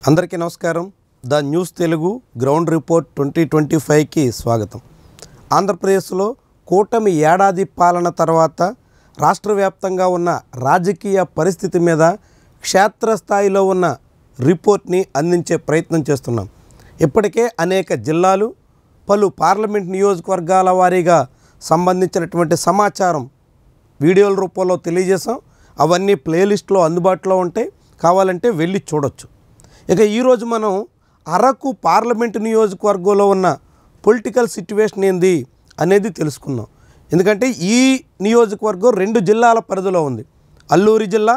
అందరికీ నమస్కారం. The news Telugu ground report 2025కి స్వాగతం. ఆంధ్రప్రదేశ్లో కూటమి ఏడాది పాలన తర్వాత రాష్ట్ర వ్యాప్తంగా ఉన్న రాజకీయ పరిస్థితి మీద క్షేత్రస్థాయిలో ఉన్న రిపోర్ట్ని అందించే ప్రయత్నం చేస్తున్నాం. ఇప్పటికే అనేక జిల్లాలు, పలు పార్లమెంట్ నియోజకవర్గాల వారీగా సంబంధించినటువంటి సమాచారం వీడియోల రూపంలో తెలియజేసాం. అవన్నీ ప్లేలిస్ట్లో అందుబాటులో ఉంటాయి, కావాలంటే వెళ్ళి చూడొచ్చు. ఇక ఈరోజు మనం అరకు పార్లమెంటు నియోజకవర్గంలో ఉన్న పొలిటికల్ సిట్యువేషన్ ఏంది అనేది తెలుసుకుందాం. ఎందుకంటే ఈ నియోజకవర్గం 2 జిల్లాల పరిధిలో ఉంది. అల్లూరి జిల్లా,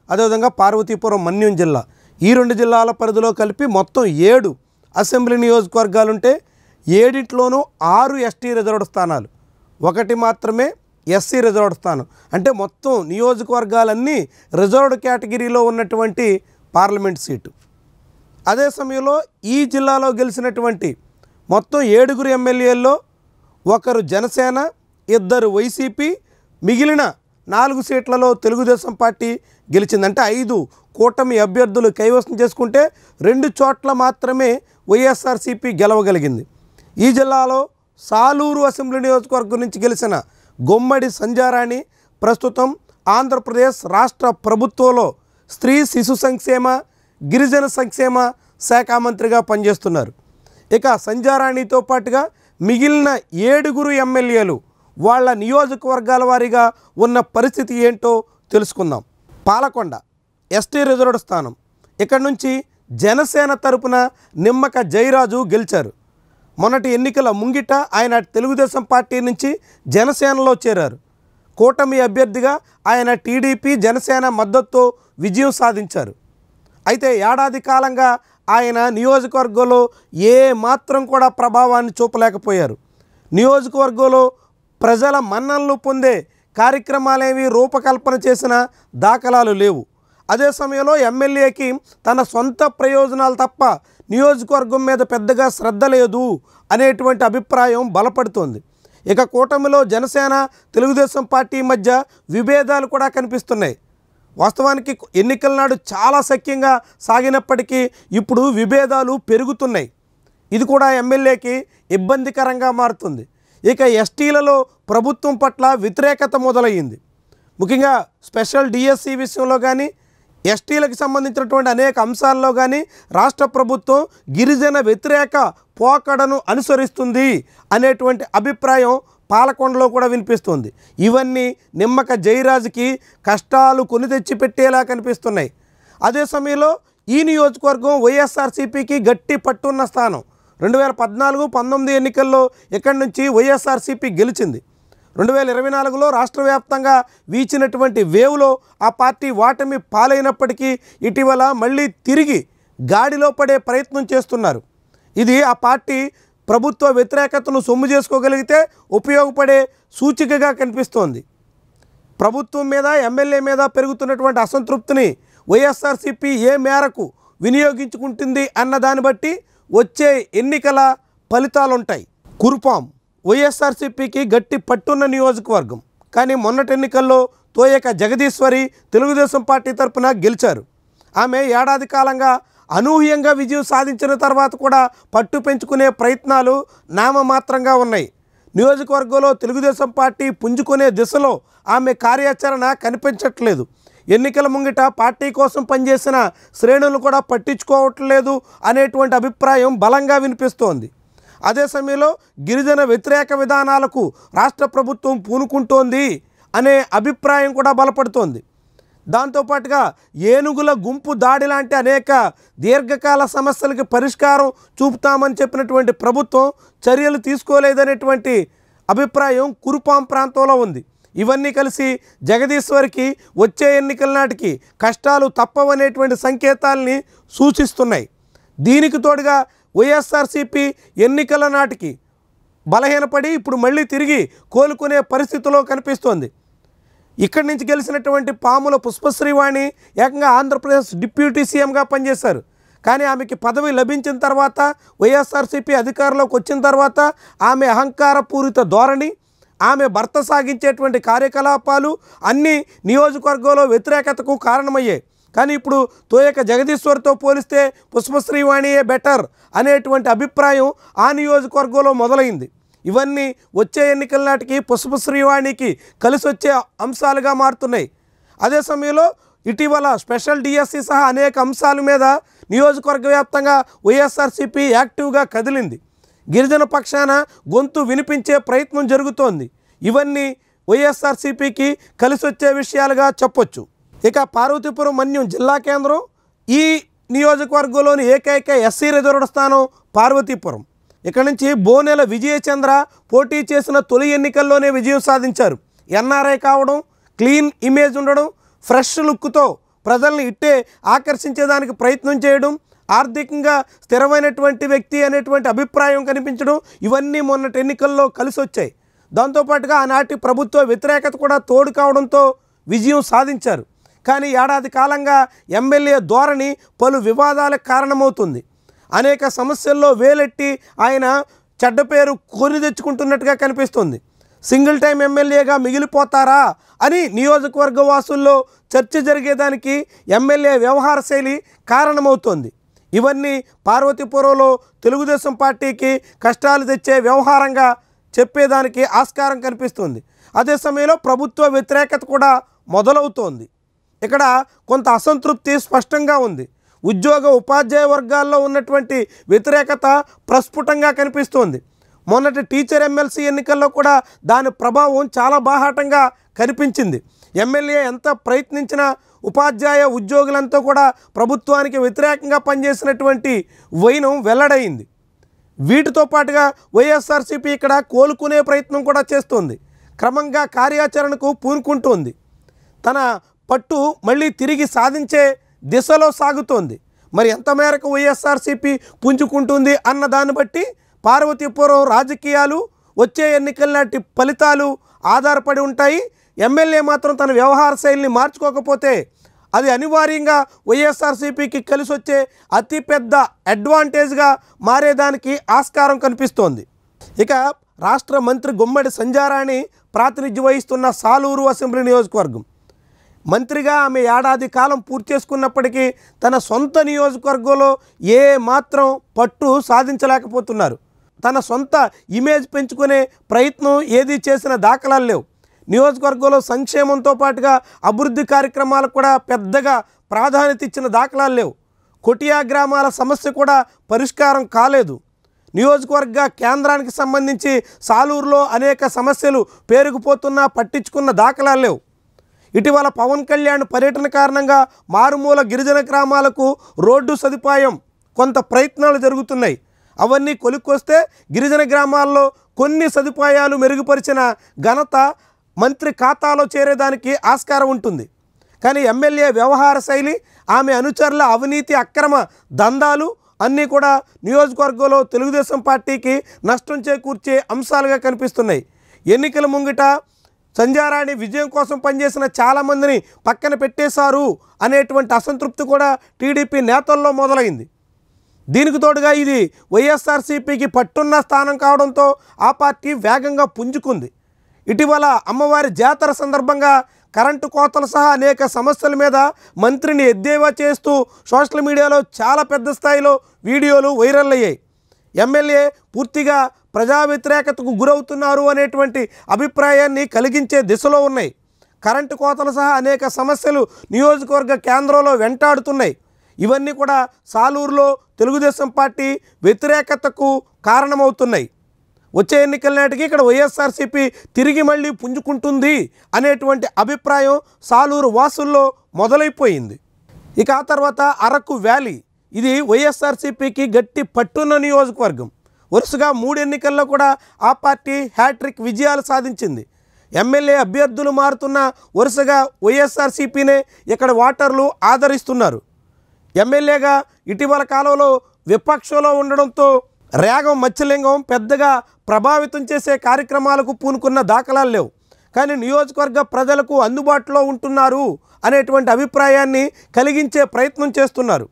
అదేవిధంగా పార్వతీపురం మన్యం జిల్లా. ఈ 2 జిల్లాల పరిధిలో కలిపి మొత్తం 7 అసెంబ్లీ నియోజకవర్గాలు ఉంటే 7టిలోనూ 6 ఎస్టీ రిజర్వ్డ్ స్థానాలు, 1 మాత్రమే ఎస్సీ రిజర్వ్డ్ స్థానం. అంటే మొత్తం నియోజకవర్గాలన్నీ రిజర్వ్డ్ కేటగిరీలో ఉన్నటువంటి పార్లమెంట్ సీటు. అదే సమయంలో ఈ జిల్లాలో గెలిచినటువంటి మొత్తం 7 ఎమ్మెల్యేల్లో 1 జనసేన, 2 వైసీపీ, మిగిలిన 4 సీట్లలో తెలుగుదేశం పార్టీ గెలిచింది. అంటే 5 కూటమి అభ్యర్థులు కైవసం చేసుకుంటే 2 చోట్ల మాత్రమే వైఎస్ఆర్సీపీ గెలవగలిగింది. ఈ జిల్లాలో సాలూరు అసెంబ్లీ నియోజకవర్గం నుంచి గెలిచిన గుమ్మడి సంధ్యారాణి ప్రస్తుతం ఆంధ్రప్రదేశ్ రాష్ట్ర ప్రభుత్వంలో స్త్రీ శిశు సంక్షేమ, గిరిజన సంక్షేమ శాఖ మంత్రిగా పనిచేస్తున్నారు. ఇక సంధ్యారాణితో పాటుగా మిగిలిన 7 ఎమ్మెల్యేలు వాళ్ళ నియోజకవర్గాల వారీగా ఉన్న పరిస్థితి ఏంటో తెలుసుకుందాం. పాలకొండ ఎస్టీ రిజర్వ్డ్ స్థానం. ఇక్కడ నుంచి జనసేన తరపున నిమ్మక జయరాజు గెలిచారు. మొన్నటి ఎన్నికల ముంగిట ఆయన తెలుగుదేశం పార్టీ నుంచి జనసేనలో చేరారు. కూటమి అభ్యర్థిగా ఆయన టీడీపీ, జనసేన మద్దతుతో విజయం సాధించారు. అయితే ఏడాది కాలంగా ఆయన నియోజకవర్గంలో ఏ మాత్రం కూడా ప్రభావాన్ని చూపలేకపోయారు. నియోజకవర్గంలో ప్రజల మన్ననలు పొందే కార్యక్రమాలేవి రూపకల్పన చేసిన దాఖలాలు లేవు. అదే సమయంలో ఎమ్మెల్యేకి తన సొంత ప్రయోజనాలు తప్ప నియోజకవర్గం మీద పెద్దగా శ్రద్ధ లేదు అనేటువంటి అభిప్రాయం బలపడుతోంది. ఇక కూటమిలో జనసేన, తెలుగుదేశం పార్టీ మధ్య విభేదాలు కూడా కనిపిస్తున్నాయి. వాస్తవానికి ఎన్నికల నాడు చాలా సఖ్యంగా సాగినప్పటికీ ఇప్పుడు విభేదాలు పెరుగుతున్నాయి. ఇది కూడా ఎమ్మెల్యేకి ఇబ్బందికరంగా మారుతుంది. ఇక ఎస్టీలలో ప్రభుత్వం పట్ల వ్యతిరేకత మొదలయ్యింది. ముఖ్యంగా స్పెషల్ డిఎస్సి విషయంలో కానీ, ఎస్టీలకు సంబంధించినటువంటి అనేక అంశాల్లో కానీ రాష్ట్ర ప్రభుత్వం గిరిజన వ్యతిరేక పోకడను అనుసరిస్తుంది అనేటువంటి అభిప్రాయం పాలకొండలో కూడా వినిపిస్తుంది. ఇవన్నీ నిమ్మక జయరాజుకి కష్టాలు కొని తెచ్చిపెట్టేలా కనిపిస్తున్నాయి. అదే సమయంలో ఈ నియోజకవర్గం వైఎస్ఆర్సీపీకి గట్టి పట్టున్న స్థానం. 2014-19 ఎన్నికల్లో ఇక్కడి నుంచి వైఎస్ఆర్సీపీ గెలిచింది. 2024లో రాష్ట్ర వ్యాప్తంగా వీచినటువంటి వేవ్లో ఆ పార్టీ ఓటమి పాలైనప్పటికీ ఇటీవల మళ్ళీ తిరిగి గాడిలో పడే ప్రయత్నం చేస్తున్నారు. ఇది ఆ పార్టీ ప్రభుత్వ వ్యతిరేకతను సొమ్ము చేసుకోగలిగితే ఉపయోగపడే సూచికగా కనిపిస్తోంది. ప్రభుత్వం మీద, ఎమ్మెల్యే మీద పెరుగుతున్నటువంటి అసంతృప్తిని వైఎస్ఆర్సీపీ ఏ మేరకు వినియోగించుకుంటుంది అన్న దాన్ని బట్టి వచ్చే ఎన్నికల ఫలితాలు ఉంటాయి. కురుపాం వైఎస్ఆర్సీపీకి గట్టి పట్టున్న నియోజకవర్గం. కానీ మొన్నటి ఎన్నికల్లో తోయక జగదీశ్వరి తెలుగుదేశం పార్టీ తరపున గెలిచారు. ఆమె ఏడాది కాలంగా అనూహ్యంగా విజయం సాధించిన తర్వాత కూడా పట్టు పెంచుకునే ప్రయత్నాలు నామమాత్రంగా ఉన్నాయి. నియోజకవర్గంలో తెలుగుదేశం పార్టీ పుంజుకునే దిశలో ఆమె కార్యాచరణ కనిపించట్లేదు. ఎన్నికల ముంగిట పార్టీ కోసం పనిచేసిన శ్రేణులు కూడా పట్టించుకోవట్లేదు అనేటువంటి అభిప్రాయం బలంగా వినిపిస్తోంది. అదే సమయంలో గిరిజన వ్యతిరేక విధానాలకు రాష్ట్ర ప్రభుత్వం పూనుకుంటోంది అనే అభిప్రాయం కూడా బలపడుతోంది. దాంతోపాటుగా ఏనుగుల గుంపు దాడి లాంటి అనేక దీర్ఘకాల సమస్యలకి పరిష్కారం చూపుతామని చెప్పినటువంటి ప్రభుత్వం చర్యలు తీసుకోలేదనేటువంటి అభిప్రాయం కురుపాం ప్రాంతంలో ఉంది. ఇవన్నీ కలిసి జగదీశ్వరికి వచ్చే ఎన్నికల నాటికి కష్టాలు తప్పవనేటువంటి సంకేతాలని సూచిస్తున్నాయి. దీనికి తోడుగా వైఎస్ఆర్సీపీ ఎన్నికల నాటికి బలహీనపడి ఇప్పుడు మళ్ళీ తిరిగి కోలుకునే పరిస్థితిలో కనిపిస్తోంది. ఇక్కడి నుంచి గెలిచినటువంటి పాముల పుష్పశ్రీవాణి ఏకంగా ఆంధ్రప్రదేశ్ డిప్యూటీ సీఎంగా పనిచేశారు. కానీ ఆమెకి పదవి లభించిన తర్వాత, వైఎస్ఆర్సీపీ అధికారంలోకి వచ్చిన తర్వాత ఆమె అహంకారపూరిత ధోరణి, ఆమె భర్త సాగించేటువంటి కార్యకలాపాలు అన్నీ నియోజకవర్గంలో వ్యతిరేకతకు కారణమయ్యాయి. కానీ ఇప్పుడు తోయక జగదీశ్వర్తో పోలిస్తే పుష్పశ్రీవాణియే బెటర్ అనేటువంటి అభిప్రాయం ఆ నియోజకవర్గంలో మొదలైంది. ఇవన్నీ వచ్చే ఎన్నికల నాటికి పుష్పశ్రీవాణికి కలిసి వచ్చే అంశాలుగా మారుతున్నాయి. అదే సమయంలో ఇటీవల స్పెషల్ డిఎస్సి సహా అనేక అంశాల మీద నియోజకవర్గ వ్యాప్తంగా వైఎస్ఆర్సీపీ యాక్టివ్గా కదిలింది. గిరిజన పక్షాన గొంతు వినిపించే ప్రయత్నం జరుగుతోంది. ఇవన్నీ వైఎస్ఆర్సీపీకి కలిసి వచ్చే విషయాలుగా చెప్పొచ్చు. ఇక పార్వతీపురం మన్యం జిల్లా కేంద్రం, ఈ నియోజకవర్గంలోని ఏకైక ఎస్సీ రిజర్వ్డ్ స్థానం పార్వతీపురం. ఇక్కడ నుంచి బోనెల విజయచంద్ర పోటీ చేసిన తొలి ఎన్నికల్లోనే విజయం సాధించారు. ఎన్ఆర్ఐ కావడం, క్లీన్ ఇమేజ్ ఉండడం, ఫ్రెష్ లుక్తో ప్రజల్ని ఇట్టే ఆకర్షించేదానికి ప్రయత్నం చేయడం, ఆర్థికంగా స్థిరమైనటువంటి వ్యక్తి అనేటువంటి అభిప్రాయం కనిపించడం, ఇవన్నీ మొన్నటి ఎన్నికల్లో కలిసి వచ్చాయి. దాంతోపాటుగా ఆనాటి ప్రభుత్వ వ్యతిరేకత కూడా తోడు కావడంతో విజయం సాధించారు. కానీ ఏడాది కాలంగా ఎమ్మెల్యే ధోరణి పలు వివాదాలకు కారణమవుతుంది. అనేక సమస్యల్లో వేలెట్టి ఆయన చెడ్డ పేరు కొని తెచ్చుకుంటున్నట్టుగా కనిపిస్తుంది. సింగిల్ టైం ఎమ్మెల్యేగా మిగిలిపోతారా అని నియోజకవర్గ వాసుల్లో చర్చ జరిగేదానికి ఎమ్మెల్యే వ్యవహార శైలి కారణమవుతోంది. ఇవన్నీ పార్వతీపురంలో తెలుగుదేశం పార్టీకి కష్టాలు తెచ్చే వ్యవహారంగా చెప్పేదానికి ఆస్కారం కనిపిస్తుంది. అదే సమయంలో ప్రభుత్వ వ్యతిరేకత కూడా మొదలవుతోంది. ఇక్కడ కొంత అసంతృప్తి స్పష్టంగా ఉంది. ఉద్యోగ ఉపాధ్యాయ వర్గాల్లో ఉన్నటువంటి వ్యతిరేకత ప్రస్ఫుటంగా కనిపిస్తోంది. మొన్నటి టీచర్ ఎమ్మెల్సీ ఎన్నికల్లో కూడా దాని ప్రభావం చాలా బాహాటంగా కనిపించింది. ఎమ్మెల్యే ఎంత ప్రయత్నించినా ఉపాధ్యాయ ఉద్యోగులంతా కూడా ప్రభుత్వానికి వ్యతిరేకంగా పనిచేసినటువంటి వైనం వెల్లడైంది. వీటితో పాటుగా వైఎస్ఆర్సీపీ ఇక్కడ కోలుకునే ప్రయత్నం కూడా చేస్తోంది. క్రమంగా కార్యాచరణకు పూనుకుంటోంది. తన పట్టు మళ్ళీ తిరిగి సాధించే దిశలో సాగుతోంది. మరి ఎంత మేరకు వైఎస్ఆర్సీపీ పుంజుకుంటుంది అన్న దాన్ని బట్టి పార్వతీపురం రాజకీయాలు వచ్చే ఎన్నికల నాటి ఫలితాలు ఆధారపడి ఉంటాయి. ఎమ్మెల్యే మాత్రం తన వ్యవహార శైలిని మార్చుకోకపోతే అది అనివార్యంగా వైఎస్ఆర్సీపీకి కలిసి వచ్చే అతిపెద్ద అడ్వాంటేజ్గా మారేదానికి ఆస్కారం కనిపిస్తోంది. ఇక రాష్ట్ర మంత్రి గుమ్మడి సంధ్యారాణి ప్రాతినిధ్యం వహిస్తున్న సాలూరు అసెంబ్లీ నియోజకవర్గం. మంత్రిగా ఆమె ఏడాది కాలం పూర్తి చేసుకున్నప్పటికీ తన సొంత నియోజకవర్గంలో ఏ మాత్రం పట్టు సాధించలేకపోతున్నారు. తన సొంత ఇమేజ్ పెంచుకునే ప్రయత్నం ఏది చేసిన దాఖలాలు లేవు. నియోజకవర్గంలో సంక్షేమంతో పాటుగా అభివృద్ధి కార్యక్రమాలకు కూడా పెద్దగా ప్రాధాన్యత ఇచ్చిన దాఖలాలు లేవు. కొటియా గ్రామాల సమస్య కూడా పరిష్కారం కాలేదు. నియోజకవర్గ కేంద్రానికి సంబంధించి సాలూరులో అనేక సమస్యలు పేరుకుపోతున్నా పట్టించుకున్న దాఖలాలు లేవు. ఇటీవల పవన్ కళ్యాణ్ పర్యటన కారణంగా మారుమూల గిరిజన గ్రామాలకు రోడ్డు సదుపాయం కొంత ప్రయత్నాలు జరుగుతున్నాయి. అవన్నీ కొలిక్కొస్తే గిరిజన గ్రామాల్లో కొన్ని సదుపాయాలు మెరుగుపరిచిన ఘనత మంత్రి ఖాతాలో చేరేదానికి ఆస్కారం ఉంటుంది. కానీ ఎమ్మెల్యే వ్యవహార శైలి, ఆమె అనుచరుల అవినీతి అక్రమ దందాలు అన్నీ కూడా నియోజకవర్గంలో తెలుగుదేశం పార్టీకి నష్టం చేకూర్చే అంశాలుగా కనిపిస్తున్నాయి. ఎన్నికల ముంగిట సంధ్యారాణి విజయం కోసం పనిచేసిన చాలామందిని పక్కన పెట్టేశారు అనేటువంటి అసంతృప్తి కూడా టీడీపీ నేతల్లో మొదలైంది. దీనికి తోడుగా ఇది వైఎస్ఆర్సీపీకి పట్టున్న స్థానం కావడంతో ఆ పార్టీ వేగంగా పుంజుకుంది. ఇటీవల అమ్మవారి జాతర సందర్భంగా కరెంటు కోతలు సహా అనేక సమస్యల మీద మంత్రిని ఎద్దేవా చేస్తూ సోషల్ మీడియాలో చాలా పెద్ద స్థాయిలో వీడియోలు వైరల్ అయ్యాయి. ఎమ్మెల్యే పూర్తిగా ప్రజా వ్యతిరేకతకు గురవుతున్నారు అనేటువంటి అభిప్రాయాన్ని కలిగించే దిశలో ఉన్నాయి. కరెంటు కోతలు సహా అనేక సమస్యలు నియోజకవర్గ కేంద్రంలో వెంటాడుతున్నాయి. ఇవన్నీ కూడా సాలూరులో తెలుగుదేశం పార్టీ వ్యతిరేకతకు కారణమవుతున్నాయి. వచ్చే ఎన్నికల నాటికి ఇక్కడ వైఎస్ఆర్సీపీ తిరిగి మళ్ళీ పుంజుకుంటుంది అనేటువంటి అభిప్రాయం సాలూరు వాసుల్లో మొదలైపోయింది. ఇక ఆ తర్వాత అరకు వ్యాలీ, ఇది వైఎస్ఆర్సీపీకి గట్టి పట్టున్న నియోజకవర్గం. వరుసగా 3 ఎన్నికల్లో కూడా ఆ పార్టీ హ్యాట్రిక్ విజయాలు సాధించింది. ఎమ్మెల్యే అభ్యర్థులు మారుతున్న వరుసగా వైఎస్ఆర్సీపీనే ఇక్కడ ఓటర్లు ఆదరిస్తున్నారు. ఎమ్మెల్యేగా ఇటీవల కాలంలో విపక్షంలో ఉండడంతో రేగం మత్స్యలింగం పెద్దగా ప్రభావితం చేసే కార్యక్రమాలకు పూనుకున్న దాఖలాలు లేవు. కానీ నియోజకవర్గ ప్రజలకు అందుబాటులో ఉంటున్నారు అనేటువంటి అభిప్రాయాన్ని కలిగించే ప్రయత్నం చేస్తున్నారు.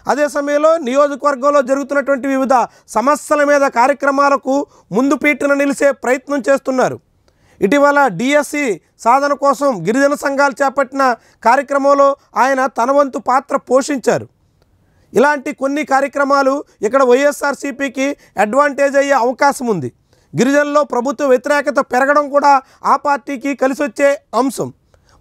అదే సమయంలో నియోజకవర్గంలో జరుగుతున్నటువంటి వివిధ సమస్యల మీద కార్యక్రమాలకు ముందు పీటన నిలిచే ప్రయత్నం చేస్తున్నారు. ఇటీవల డిఎస్సి సాధన కోసం గిరిజన సంఘాలు చేపట్టిన కార్యక్రమంలో ఆయన తన వంతు పాత్ర పోషించారు. ఇలాంటి కొన్ని కార్యక్రమాలు ఇక్కడ వైఎస్ఆర్సీపీకి అడ్వాంటేజ్ అయ్యే అవకాశం ఉంది. గిరిజనుల్లో ప్రభుత్వ వ్యతిరేకత పెరగడం కూడా ఆ పార్టీకి కలిసి వచ్చే అంశం.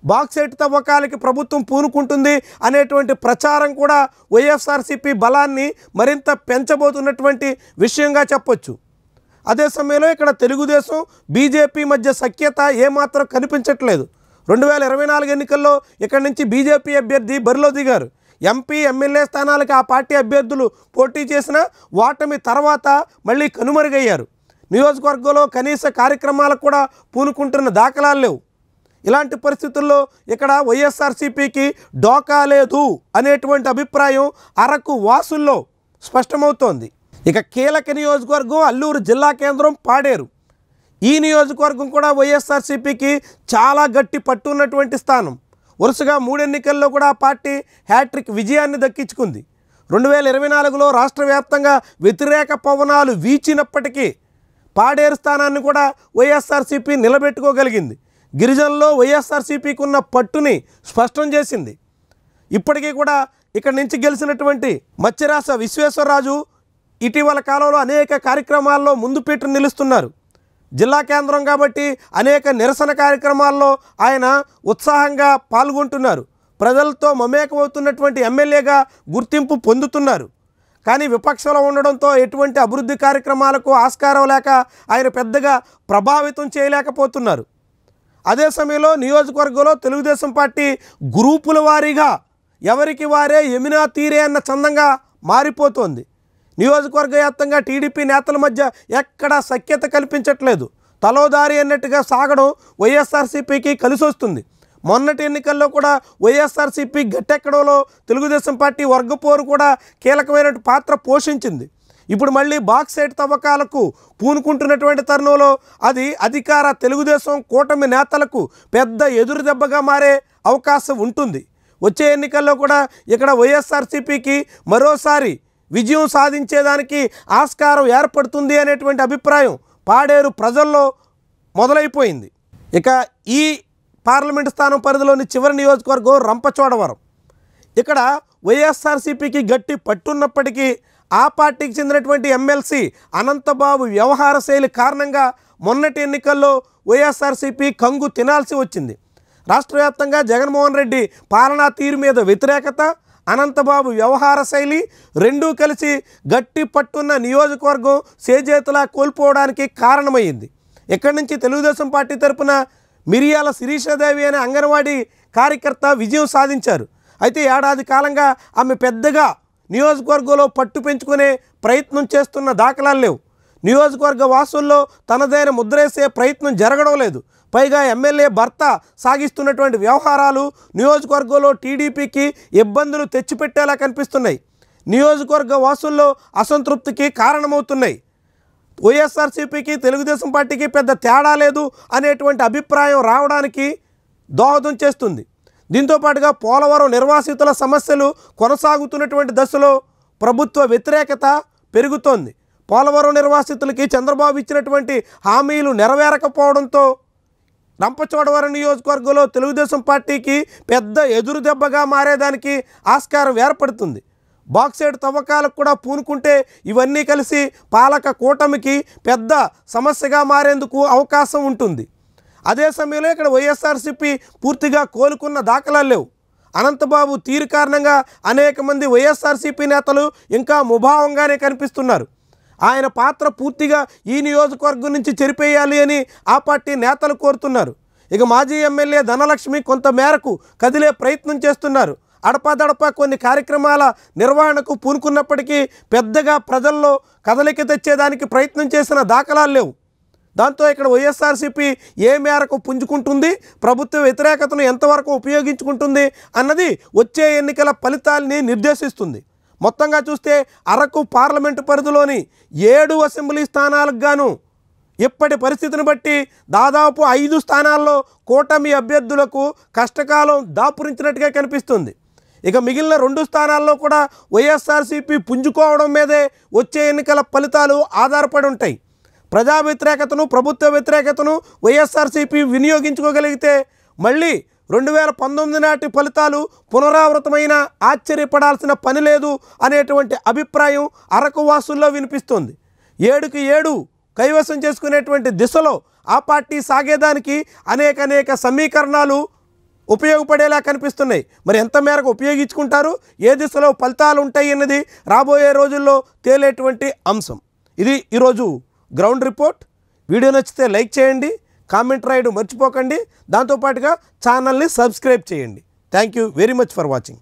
బాక్సైట్ తవ్వకాలకి ప్రభుత్వం పూనుకుంటుంది అనేటువంటి ప్రచారం కూడా వైఎస్ఆర్సీపీ బలాన్ని మరింత పెంచబోతున్నటువంటి విషయంగా చెప్పొచ్చు. అదే సమయంలో ఇక్కడ తెలుగుదేశం బీజేపీ మధ్య సఖ్యత ఏమాత్రం కనిపించట్లేదు. 2024 ఎన్నికల్లో ఇక్కడ నుంచి బీజేపీ అభ్యర్థి బరిలో దిగారు. ఎంపీ ఎమ్మెల్యే స్థానాలకు ఆ పార్టీ అభ్యర్థులు పోటీ చేసిన ఓటమి తర్వాత మళ్ళీ కనుమరుగయ్యారు. నియోజకవర్గంలో కనీస కార్యక్రమాలకు కూడా పూనుకుంటున్న దాఖలాలు లేవు. ఇలాంటి పరిస్థితుల్లో ఇక్కడ వైఎస్ఆర్సీపీకి డోకా లేదు అనేటువంటి అభిప్రాయం అరకు వాసుల్లో స్పష్టమవుతోంది. ఇక కీలక నియోజకవర్గం అల్లూరు జిల్లా కేంద్రం పాడేరు. ఈ నియోజకవర్గం కూడా వైఎస్ఆర్సీపీకి చాలా గట్టి పట్టున్నటువంటి స్థానం. వరుసగా 3 ఎన్నికల్లో కూడా ఆ పార్టీ హ్యాట్రిక్ విజయాన్ని దక్కించుకుంది. 2024లో రాష్ట్ర వ్యాప్తంగా వ్యతిరేక పవనాలు వీచినప్పటికీ పాడేరు స్థానాన్ని కూడా వైఎస్ఆర్సీపీ నిలబెట్టుకోగలిగింది. గిరిజనుల్లో వైఎస్ఆర్సీపీకి ఉన్న పట్టుని స్పష్టం చేసింది. ఇప్పటికీ కూడా ఇక్కడ నుంచి గెలిచినటువంటి మత్స్యరాశ విశ్వేశ్వరరాజు ఇటీవల కాలంలో అనేక కార్యక్రమాల్లో ముందు పీట నిలుస్తున్నారు. జిల్లా కేంద్రం కాబట్టి అనేక నిరసన కార్యక్రమాల్లో ఆయన ఉత్సాహంగా పాల్గొంటున్నారు. ప్రజలతో మమేకమవుతున్నటువంటి ఎమ్మెల్యేగా గుర్తింపు పొందుతున్నారు. కానీ విపక్షంలో ఉండడంతో ఎటువంటి అభివృద్ధి కార్యక్రమాలకు ఆస్కారం లేక ఆయన పెద్దగా ప్రభావితం చేయలేకపోతున్నారు. అదే సమయంలో నియోజకవర్గంలో తెలుగుదేశం పార్టీ గ్రూపుల వారీగా ఎవరికి వారే యమునా తీరే అన్న చందంగా మారిపోతోంది. నియోజకవర్గ వ్యాప్తంగా టీడీపీ నేతల మధ్య ఎక్కడా సఖ్యత కల్పించట్లేదు. తలోదారి అన్నట్టుగా సాగడం వైఎస్ఆర్సీపీకి కలిసి వస్తుంది. మొన్నటి ఎన్నికల్లో కూడా వైఎస్ఆర్సీపీ గట్టెక్కడంలో తెలుగుదేశం పార్టీ వర్గపోరు కూడా కీలకమైన పాత్ర పోషించింది. ఇప్పుడు మళ్ళీ బాక్సైట్ తవ్వకాలకు పూనుకుంటున్నటువంటి తరుణంలో అది అధికార తెలుగుదేశం కూటమి నేతలకు పెద్ద ఎదురు దెబ్బగా మారే అవకాశం ఉంటుంది. వచ్చే ఎన్నికల్లో కూడా ఇక్కడ వైఎస్ఆర్సీపీకి మరోసారి విజయం సాధించేదానికి ఆస్కారం ఏర్పడుతుంది అనేటువంటి అభిప్రాయం పాడేరు ప్రజల్లో మొదలైపోయింది. ఇక ఈ పార్లమెంటు స్థానం పరిధిలోని చివరి నియోజకవర్గం రంపచోడవరం. ఇక్కడ వైఎస్ఆర్సీపీకి గట్టి పట్టున్నప్పటికీ ఆ పార్టీకి చెందినటువంటి ఎమ్మెల్సీ అనంతబాబు వ్యవహార శైలి కారణంగా మొన్నటి ఎన్నికల్లో వైఎస్ఆర్సీపీ కంగు తినాల్సి వచ్చింది. రాష్ట్ర వ్యాప్తంగా జగన్మోహన్ రెడ్డి పాలనా తీరు మీద వ్యతిరేకత, అనంతబాబు వ్యవహార శైలి రెండూ కలిసి గట్టి పట్టున్న నియోజకవర్గం చేజేతులా కోల్పోవడానికి కారణమైంది. ఇక్కడి నుంచి తెలుగుదేశం పార్టీ తరపున మిరియాల శిరీషాదేవి అనే అంగన్వాడీ కార్యకర్త విజయం సాధించారు. అయితే ఏడాది కాలంగా ఆమె పెద్దగా నియోజకవర్గంలో పట్టు పెంచుకునే ప్రయత్నం చేస్తున్న దాఖలాలు లేవు. నియోజకవర్గ వాసుల్లో తనదైన ముద్రేసే ప్రయత్నం జరగడం లేదు. పైగా ఎమ్మెల్యే భర్త సాగిస్తున్నటువంటి వ్యవహారాలు నియోజకవర్గంలో టీడీపీకి ఇబ్బందులు తెచ్చిపెట్టేలా కనిపిస్తున్నాయి. నియోజకవర్గ వాసుల్లో అసంతృప్తికి కారణమవుతున్నాయి. వైఎస్ఆర్సీపీకి తెలుగుదేశం పార్టీకి పెద్ద తేడా లేదు అనేటువంటి అభిప్రాయం రావడానికి దోహదం చేస్తుంది. దీంతోపాటుగా పోలవరం నిర్వాసితుల సమస్యలు కొనసాగుతున్నటువంటి దశలో ప్రభుత్వ వ్యతిరేకత పెరుగుతోంది. పోలవరం నిర్వాసితులకి చంద్రబాబు ఇచ్చినటువంటి హామీలు నెరవేరకపోవడంతో రంపచోడవరం నియోజకవర్గంలో తెలుగుదేశం పార్టీకి పెద్ద ఎదురు దెబ్బగా మారేదానికి ఆస్కారం ఏర్పడుతుంది. బాక్సైట్ తవ్వకాలకు కూడా పూనుకుంటే ఇవన్నీ కలిసి పాలక కూటమికి పెద్ద సమస్యగా మారేందుకు అవకాశం ఉంటుంది. అదే సమయంలో ఇక్కడ వైఎస్ఆర్సీపీ పూర్తిగా కోలుకున్న దాఖలాలు లేవు. అనంతబాబు తీరు కారణంగా అనేక మంది వైఎస్ఆర్సీపీ నేతలు ఇంకా ముభావంగానే కనిపిస్తున్నారు. ఆయన పాత్ర పూర్తిగా ఈ నియోజకవర్గం నుంచి చెరిపేయాలి అని ఆ పార్టీ నేతలు కోరుతున్నారు. ఇక మాజీ ఎమ్మెల్యే ధనలక్ష్మి కొంత మేరకు కదిలే ప్రయత్నం చేస్తున్నారు. అడపాదడపా కొన్ని కార్యక్రమాల నిర్వహణకు పూనుకున్నప్పటికీ పెద్దగా ప్రజల్లో కదలిక తెచ్చేదానికి ప్రయత్నం చేసిన దాఖలాలు లేవు. దాంతో ఇక్కడ వైఎస్ఆర్సీపీ ఏ మేరకు పుంజుకుంటుంది, ప్రభుత్వ వ్యతిరేకతను ఎంతవరకు ఉపయోగించుకుంటుంది అన్నది వచ్చే ఎన్నికల ఫలితాలని నిర్దేశిస్తుంది. మొత్తంగా చూస్తే అరకు పార్లమెంటు పరిధిలోని 7 అసెంబ్లీ స్థానాలకు గాను ఇప్పటి పరిస్థితిని బట్టి దాదాపు 5 స్థానాల్లో కూటమి అభ్యర్థులకు కష్టకాలం దాపురించినట్టుగా కనిపిస్తుంది. ఇక మిగిలిన 2 స్థానాల్లో కూడా వైఎస్ఆర్సీపీ పుంజుకోవడం మీదే వచ్చే ఎన్నికల ఫలితాలు ఆధారపడి ఉంటాయి. ప్రజా వ్యతిరేకతను, ప్రభుత్వ వ్యతిరేకతను వైఎస్ఆర్సీపీ వినియోగించుకోగలిగితే మళ్ళీ 2019 నాటి ఫలితాలు పునరావృతమైన ఆశ్చర్యపడాల్సిన పని లేదు అనేటువంటి అభిప్రాయం అరకు వాసుల్లో వినిపిస్తోంది. 7కి 7 కైవసం చేసుకునేటువంటి దిశలో ఆ పార్టీ సాగేదానికి అనేక సమీకరణాలు ఉపయోగపడేలా కనిపిస్తున్నాయి. మరి ఎంత మేరకు ఉపయోగించుకుంటారు, ఏ దిశలో ఫలితాలు ఉంటాయి అన్నది రాబోయే రోజుల్లో తేలేటువంటి అంశం. ఇది ఈరోజు గ్రౌండ్ రిపోర్ట్. వీడియో నచ్చితే లైక్ చేయండి, కామెంట్ రాయడం మర్చిపోకండి. దాంతోపాటుగా ఛానల్ని సబ్స్క్రైబ్ చేయండి. Thank you very much for watching.